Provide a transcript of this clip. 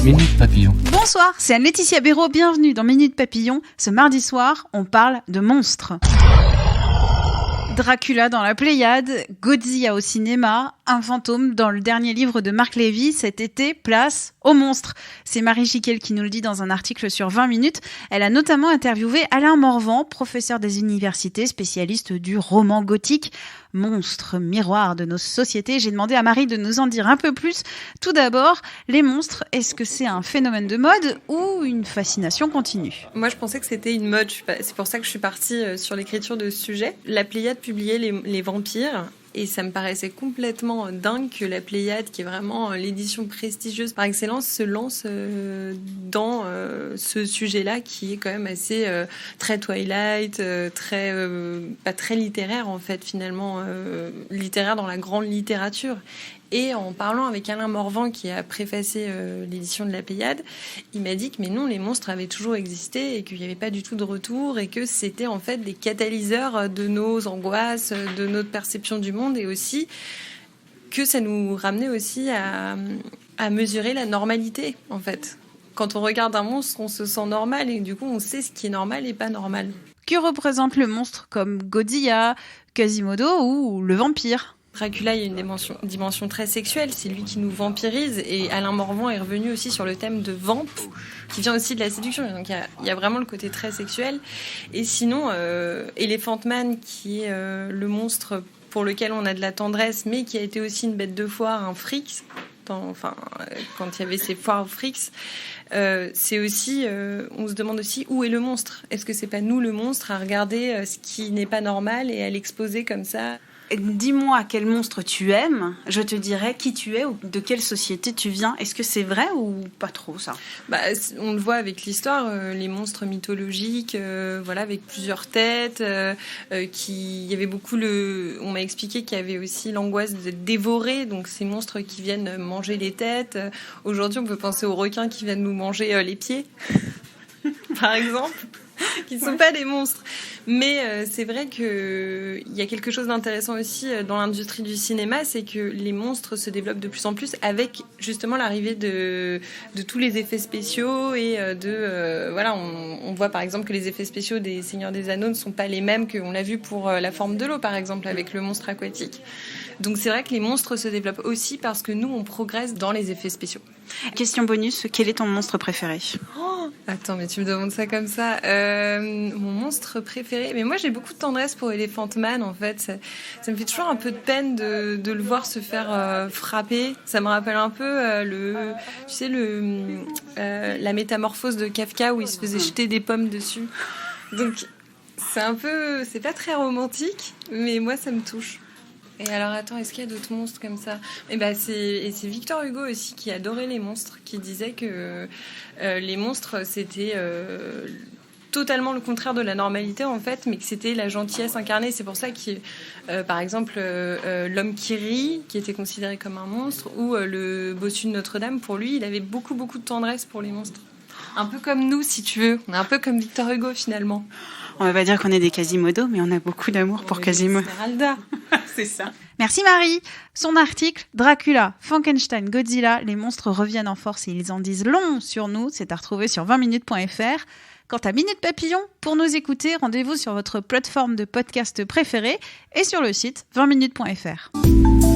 Minute Papillon. Bonsoir, c'est Anne-Laetitia Béraud, bienvenue dans Minute Papillon. Ce mardi soir, on parle de monstres. Dracula dans la Pléiade, Godzilla au cinéma, un fantôme dans le dernier livre de Marc Lévy, cet été, place aux monstres. C'est Marie Jiquel qui nous le dit dans un article sur 20 minutes. Elle a notamment interviewé Alain Morvan, professeur des universités, spécialiste du roman gothique. Monstres, miroir de nos sociétés. J'ai demandé à Marie de nous en dire un peu plus. Tout d'abord, les monstres, est-ce que c'est un phénomène de mode ou une fascination continue ? Moi, je pensais que c'était une mode. C'est pour ça que je suis partie sur l'écriture de ce sujet. La Pléiade publiait les vampires. Et ça me paraissait complètement dingue que la Pléiade, qui est vraiment l'édition prestigieuse par excellence, se lance dans ce sujet-là qui est quand même assez très Twilight, pas très littéraire en fait finalement, littéraire dans la grande littérature. Et en parlant avec Alain Morvan, qui a préfacé l'édition de la Pléiade, il m'a dit que mais non, les monstres avaient toujours existé et qu'il n'y avait pas du tout de retour et que c'était en fait des catalyseurs de nos angoisses, de notre perception du monde et aussi que ça nous ramenait aussi à mesurer la normalité en fait. Quand on regarde un monstre, on se sent normal et du coup on sait ce qui est normal et pas normal. Que représente le monstre comme Godzilla, Quasimodo ou le vampire ? Dracula, il y a une dimension très sexuelle, c'est lui qui nous vampirise et Alain Morvan est revenu aussi sur le thème de vamp, qui vient aussi de la séduction, donc il y a vraiment le côté très sexuel. Et sinon, Elephant Man, qui est le monstre pour lequel on a de la tendresse, mais qui a été aussi une bête de foire, un fric, quand il y avait ces foires aux frics, c'est aussi, on se demande aussi où est le monstre. Est-ce que c'est pas nous le monstre à regarder ce qui n'est pas normal et à l'exposer comme ça ? Dis-moi quel monstre tu aimes, je te dirai qui tu es ou de quelle société tu viens. Est-ce que c'est vrai ou pas trop ça ? On le voit avec l'histoire, les monstres mythologiques, avec plusieurs têtes, il y avait beaucoup on m'a expliqué qu'il y avait aussi l'angoisse d'être dévoré, donc ces monstres qui viennent manger les têtes. Aujourd'hui, on peut penser aux requins qui viennent nous manger les pieds, par exemple. Qui ne sont pas des monstres. Mais c'est vrai qu'il y a quelque chose d'intéressant aussi dans l'industrie du cinéma, c'est que les monstres se développent de plus en plus avec justement l'arrivée de tous les effets spéciaux et on voit par exemple que les effets spéciaux des Seigneurs des Anneaux ne sont pas les mêmes qu'on l'a vu pour La Forme de l'eau par exemple avec le monstre aquatique. Donc c'est vrai que les monstres se développent aussi parce que nous on progresse dans les effets spéciaux. Question bonus, quel est ton monstre préféré ? Attends, mais tu me demandes ça comme ça. Mon monstre préféré, mais moi j'ai beaucoup de tendresse pour Elephant Man en fait. Ça me fait toujours un peu de peine de le voir se faire frapper. Ça me rappelle un peu la métamorphose de Kafka où il se faisait jeter des pommes dessus. Donc c'est pas très romantique, mais moi ça me touche. Et alors attends, est-ce qu'il y a d'autres monstres comme ça ? C'est Victor Hugo aussi qui adorait les monstres, qui disait que les monstres c'était totalement le contraire de la normalité en fait, mais que c'était la gentillesse incarnée. C'est pour ça que par exemple l'homme qui rit, qui était considéré comme un monstre, ou le bossu de Notre-Dame, pour lui il avait beaucoup beaucoup de tendresse pour les monstres. Un peu comme nous si tu veux, on est un peu comme Victor Hugo finalement. On va pas dire qu'on est des Quasimodo, mais on a beaucoup d'amour pour Quasimodo. C'est ça. Merci Marie. Son article, Dracula, Frankenstein, Godzilla, les monstres reviennent en force et ils en disent long sur nous. C'est à retrouver sur 20minutes.fr. Quant à Minute Papillon, pour nous écouter, rendez-vous sur votre plateforme de podcast préférée et sur le site 20minutes.fr.